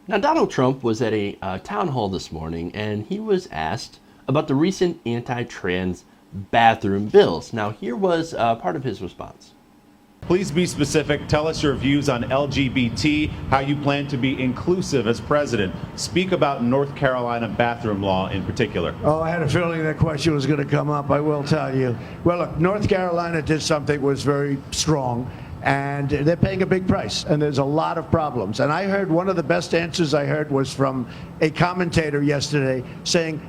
Now, Donald Trump was at a town hall this morning, and he was asked about the recent anti-trans bathroom bills. Now, here was part of his response. Please be specific. Tell us your views on LGBT, how you plan to be inclusive as president. Speak about North Carolina bathroom law in particular. Oh, I had a feeling that question was going to come up. I will tell you. Well, look, North Carolina did something that was very strong, and they're paying a big price, and there's a lot of problems. And I heard one of the best answers I heard was from a commentator yesterday saying,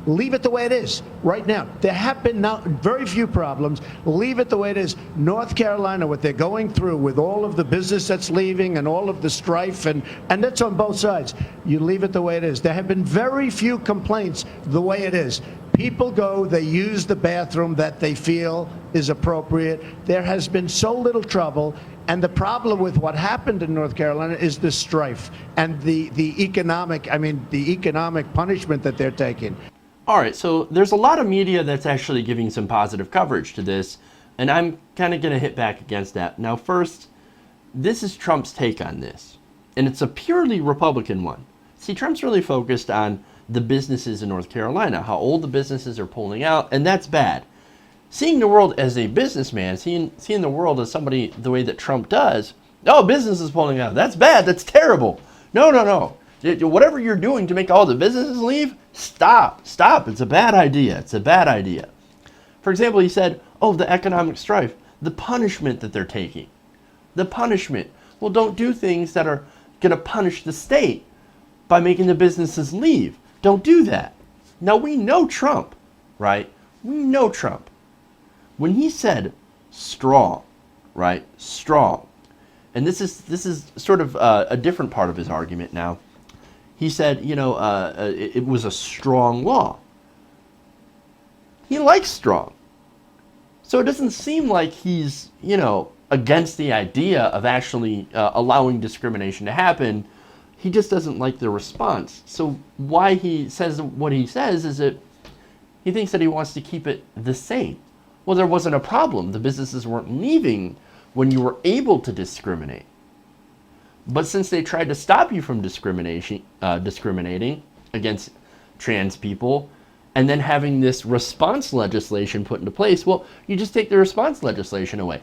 leave it the way it is right now. There have been very few problems. Leave it the way it is. North Carolina, what they're going through with all of the business that's leaving and all of the strife, and that's on both sides. You leave it the way it is. There have been very few complaints the way it is. People go, they use the bathroom that they feel is appropriate. There has been so little trouble. And the problem with what happened in North Carolina is the strife and the economic punishment that they're taking. All right, so there's a lot of media that's actually giving some positive coverage to this, and I'm kind of going to hit back against that. Now, first, this is Trump's take on this, and it's a purely Republican one. See, Trump's really focused on the businesses in North Carolina, how old the businesses are pulling out, and that's bad. Seeing the world as a businessman, seeing the world as somebody the way that Trump does, oh, business is pulling out. That's bad. That's terrible. No. Whatever you're doing to make all the businesses leave, stop. It's a bad idea. It's a bad idea. For example, he said, oh, the economic strife, the punishment that they're taking. The punishment. Well, don't do things that are going to punish the state by making the businesses leave. Don't do that. Now, we know Trump, right? We know Trump. When he said strong, right? Strong. And this is sort of a different part of his argument now. He said, it was a strong law. He likes strong. So it doesn't seem like he's, against the idea of actually allowing discrimination to happen. He just doesn't like the response. So why he says what he says is that he thinks that he wants to keep it the same. Well, there wasn't a problem. The businesses weren't leaving when you were able to discriminate. But since they tried to stop you from discriminating against trans people, and then having this response legislation put into place, well, you just take the response legislation away.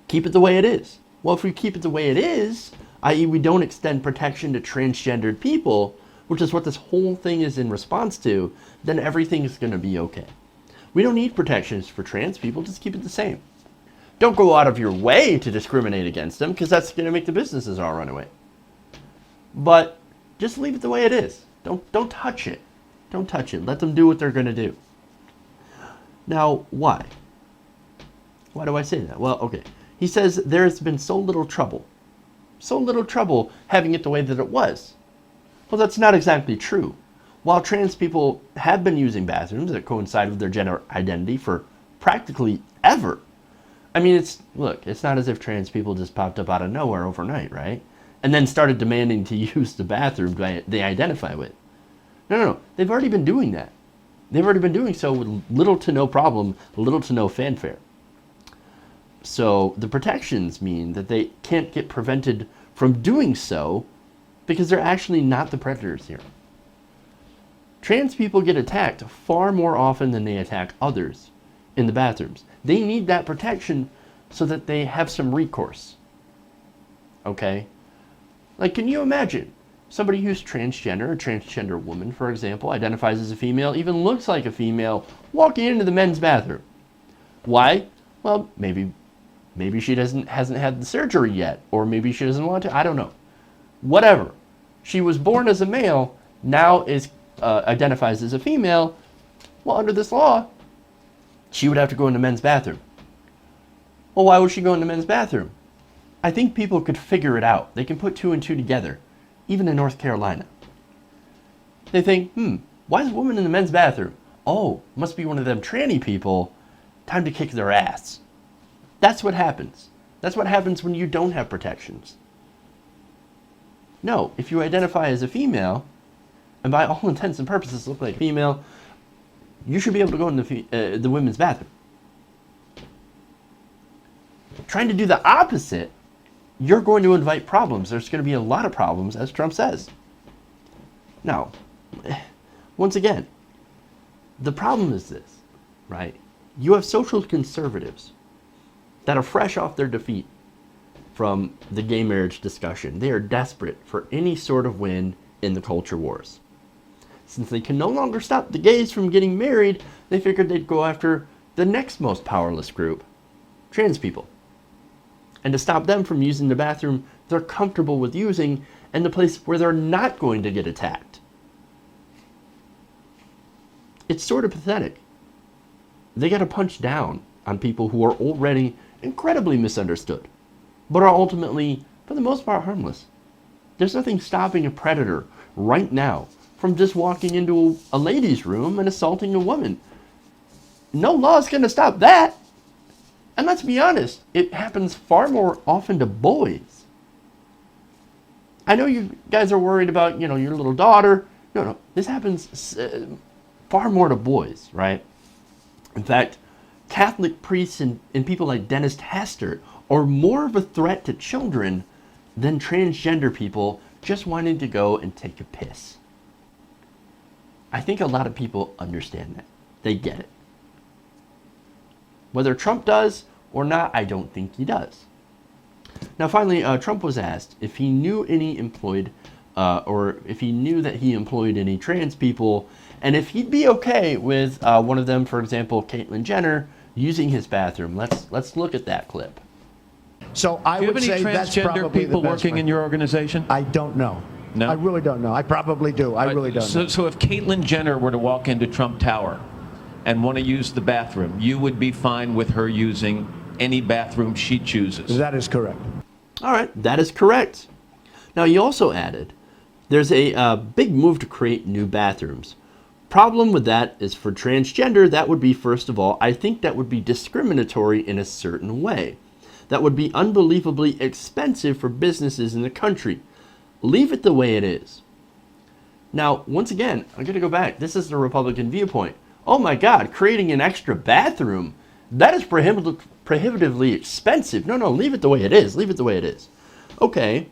Keep it the way it is. Well, if we keep it the way it is, i.e. we don't extend protection to transgendered people, which is what this whole thing is in response to, then everything is going to be okay. We don't need protections for trans people, just keep it the same. Don't go out of your way to discriminate against them, because that's going to make the businesses all run away. But just leave it the way it is. Don't touch it. Don't touch it. Let them do what they're going to do. Now, why? Why do I say that? Well, okay. He says there's been so little trouble having it the way that it was. Well, that's not exactly true. While trans people have been using bathrooms that coincide with their gender identity for practically ever, I mean, it's not as if trans people just popped up out of nowhere overnight, right? And then started demanding to use the bathroom they identify with. No. They've already been doing that. They've already been doing so with little to no problem, little to no fanfare. So the protections mean that they can't get prevented from doing so because they're actually not the predators here. Trans people get attacked far more often than they attack others in the bathrooms. They need that protection so that they have some recourse. Okay? Like, can you imagine somebody who's transgender, a transgender woman, for example, identifies as a female, even looks like a female, walking into the men's bathroom? Why? Well, maybe she hasn't had the surgery yet, or maybe she doesn't want to. I don't know. Whatever. She was born as a male, now identifies as a female. Well, under this law, she would have to go in the men's bathroom. Well, why would she go in the men's bathroom? I think people could figure it out. They can put two and two together, even in North Carolina. They think, why is a woman in the men's bathroom? Oh, must be one of them tranny people. Time to kick their ass. That's what happens. That's what happens when you don't have protections. No, if you identify as a female, and by all intents and purposes look like female, you should be able to go in the women's bathroom. Trying to do the opposite you're going to invite problems. There's going to be a lot of problems, as Trump says. Now, once again, the problem is this, right? You have social conservatives that are fresh off their defeat from the gay marriage discussion. They are desperate for any sort of win in the culture wars. Since they can no longer stop the gays from getting married, they figured they'd go after the next most powerless group, trans people. And to stop them from using the bathroom they're comfortable with using and the place where they're not going to get attacked. It's sort of pathetic. They got to punch down on people who are already incredibly misunderstood, but are ultimately, for the most part, harmless. There's nothing stopping a predator right now from just walking into a ladies' room and assaulting a woman. No law is going to stop that. And let's be honest, it happens far more often to boys. I know you guys are worried about, your little daughter. No, this happens far more to boys, right? In fact, Catholic priests and people like Dennis Hastert are more of a threat to children than transgender people just wanting to go and take a piss. I think a lot of people understand that. They get it. Whether Trump does or not, I don't think he does. Now, finally, Trump was asked if he knew any employed, or if he knew that he employed any trans people, and if he'd be okay with one of them, for example, Caitlyn Jenner, using his bathroom. Let's look at that clip. So I Do you would have any say that's transgender probably people the best working way. in your organization? I don't know. No? I really don't know. I probably do. I really don't know. So if Caitlyn Jenner were to walk into Trump Tower and want to use the bathroom, you would be fine with her using any bathroom she chooses? That is correct. All right, that is correct. Now, he also added, there's a big move to create new bathrooms. Problem with that is for transgender, that would be, first of all, I think that would be discriminatory in a certain way. That would be unbelievably expensive for businesses in the country. Leave it the way it is. Now, once again, I'm going to go back. This is the Republican viewpoint. Oh my God, creating an extra bathroom, that is prohibitively expensive. No, leave it the way it is. Leave it the way it is. Okay.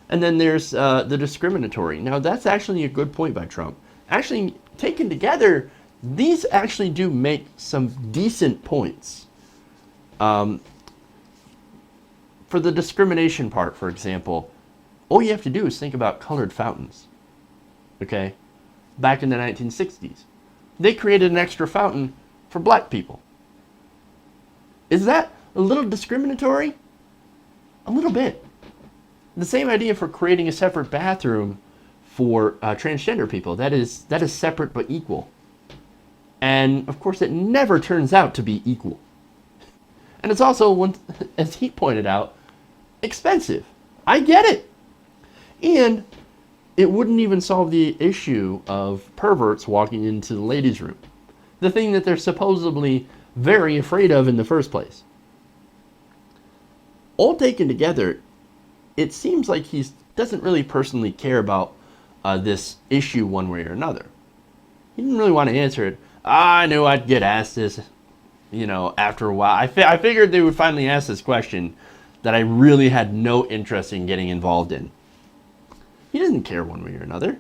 And then there's the discriminatory. Now, that's actually a good point by Trump. Actually, taken together, these actually do make some decent points. For the discrimination part, for example, all you have to do is think about colored fountains. Okay? Back in the 1960s, they created an extra fountain for black people. Is that a little discriminatory? A little bit. The same idea for creating a separate bathroom for transgender people. That is separate but equal. And of course, it never turns out to be equal. And it's also, as he pointed out, expensive. I get it. And it wouldn't even solve the issue of perverts walking into the ladies' room. The thing that they're supposedly very afraid of in the first place. All taken together, it seems like he doesn't really personally care about this issue one way or another. He didn't really want to answer it. I knew I'd get asked this, after a while. I figured they would finally ask this question that I really had no interest in getting involved in. He doesn't care one way or another.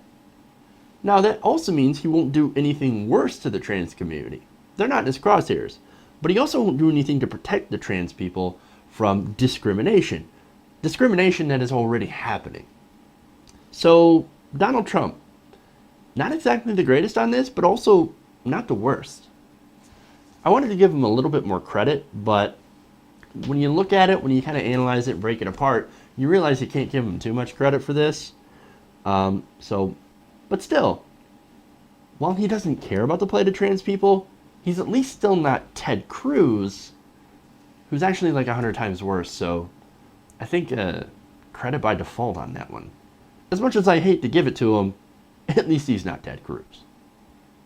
Now, that also means he won't do anything worse to the trans community. They're not in his crosshairs. But he also won't do anything to protect the trans people from discrimination. Discrimination that is already happening. So, Donald Trump, not exactly the greatest on this, but also not the worst. I wanted to give him a little bit more credit, but when you look at it, when you kind of analyze it, break it apart, you realize you can't give him too much credit for this. But still, while he doesn't care about the plight of trans people, he's at least still not Ted Cruz, who's actually like 100 times worse. So I think credit by default on that one. As much as I hate to give it to him, at least he's not Ted Cruz.